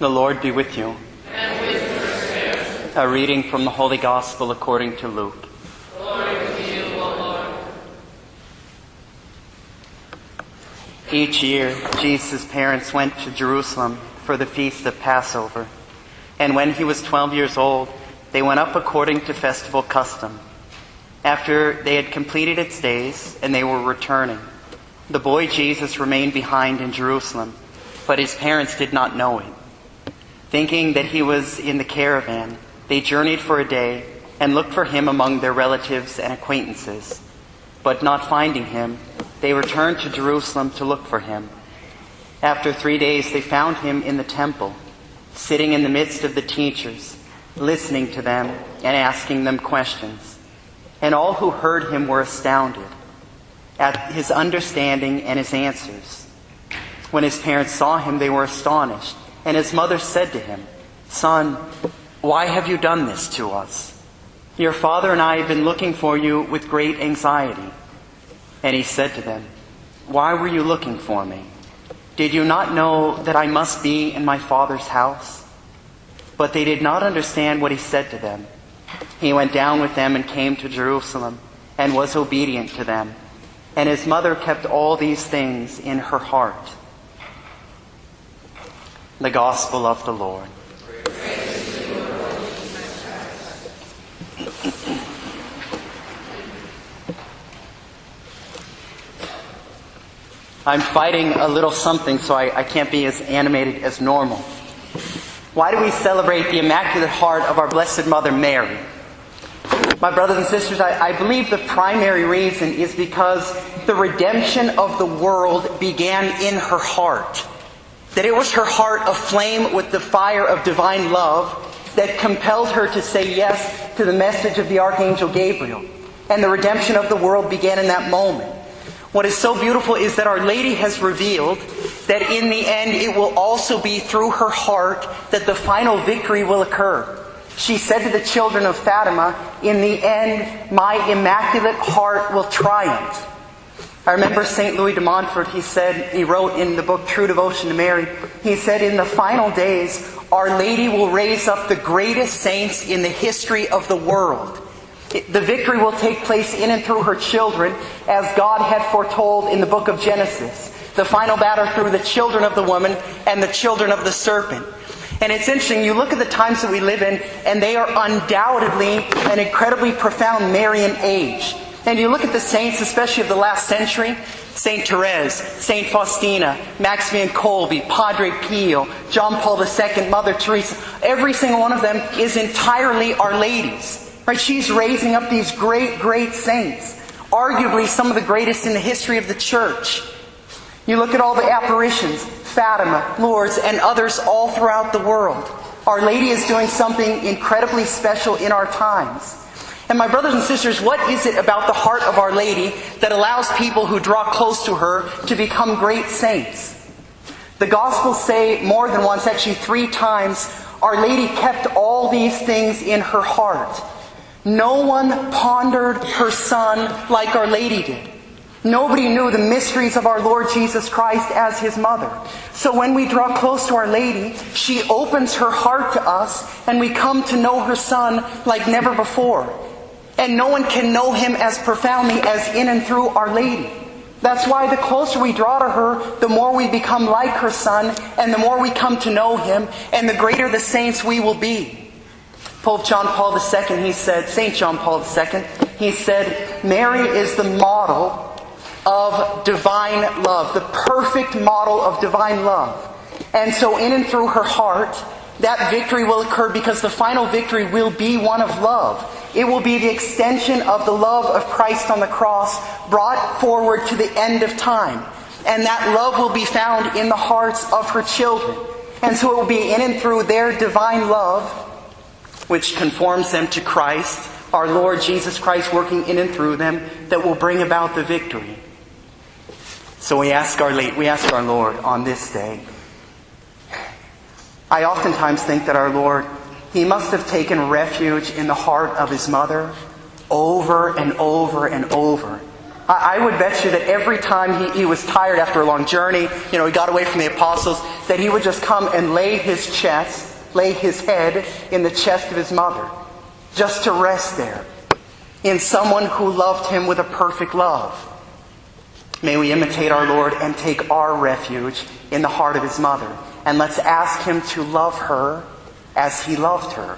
The Lord be with you. And with your spirit. A reading from the Holy Gospel according to Luke. Glory to you, O Lord. Each year, Jesus' parents went to Jerusalem for the feast of Passover. And when he was 12 years old, they went up according to festival custom. After they had completed its days and they were returning, the boy Jesus remained behind in Jerusalem, but his parents did not know it. Thinking that he was in the caravan, they journeyed for a day and looked for him among their relatives and acquaintances. But not finding him, they returned to Jerusalem to look for him. After 3 days, they found him in the temple, sitting in the midst of the teachers, listening to them and asking them questions. And all who heard him were astounded at his understanding and his answers. When his parents saw him, they were astonished. And his mother said to him, "Son, why have you done this to us? Your father and I have been looking for you with great anxiety." And he said to them, "Why were you looking for me? Did you not know that I must be in my Father's house?" But they did not understand what he said to them. He went down with them and came to Jerusalem and was obedient to them. And his mother kept all these things in her heart. The Gospel of the Lord. I'm fighting a little something, so I can't be as animated as normal. Why do we celebrate the Immaculate Heart of our Blessed Mother Mary? My brothers and sisters, I believe the primary reason is because the redemption of the world began in her heart. That it was her heart aflame with the fire of divine love that compelled her to say yes to the message of the Archangel Gabriel. And the redemption of the world began in that moment. What is so beautiful is that Our Lady has revealed that in the end it will also be through her heart that the final victory will occur. She said to the children of Fatima, "In the end, my immaculate heart will triumph." I remember St. Louis de Montfort, he wrote in the book True Devotion to Mary, he said, "In the final days, Our Lady will raise up the greatest saints in the history of the world. The victory will take place in and through her children, as God had foretold in the book of Genesis. The final battle through the children of the woman and the children of the serpent." And it's interesting, you look at the times that we live in, and they are undoubtedly an incredibly profound Marian age. And you look at the saints, especially of the last century, St. Therese, St. Faustina, Maximilian Kolbe, Padre Pio, John Paul II, Mother Teresa. Every single one of them is entirely Our Lady's. Right? She's raising up these great, great saints. Arguably some of the greatest in the history of the Church. You look at all the apparitions, Fatima, Lourdes, and others all throughout the world. Our Lady is doing something incredibly special in our times. And my brothers and sisters, what is it about the heart of Our Lady that allows people who draw close to her to become great saints? The Gospels say more than once, actually 3 times, Our Lady kept all these things in her heart. No one pondered her Son like Our Lady did. Nobody knew the mysteries of our Lord Jesus Christ as His mother. So when we draw close to Our Lady, she opens her heart to us and we come to know her Son like never before. And no one can know Him as profoundly as in and through Our Lady. That's why the closer we draw to her, the more we become like her Son, and the more we come to know Him, and the greater the saints we will be. Pope John Paul II, St. John Paul II, he said, "Mary is the model of divine love, the perfect model of divine love." And so in and through her heart, that victory will occur because the final victory will be one of love. It will be the extension of the love of Christ on the cross brought forward to the end of time. And that love will be found in the hearts of her children. And so it will be in and through their divine love, which conforms them to Christ, our Lord Jesus Christ working in and through them, that will bring about the victory. So we ask our Lord on this day. I oftentimes think that our Lord, He must have taken refuge in the heart of His mother over and over and over. I would bet you that every time he was tired after a long journey, he got away from the apostles, that he would just come and lay his head in the chest of his mother, just to rest there in someone who loved him with a perfect love. May we imitate our Lord and take our refuge in the heart of his mother. And let's ask him to love her as he loved her.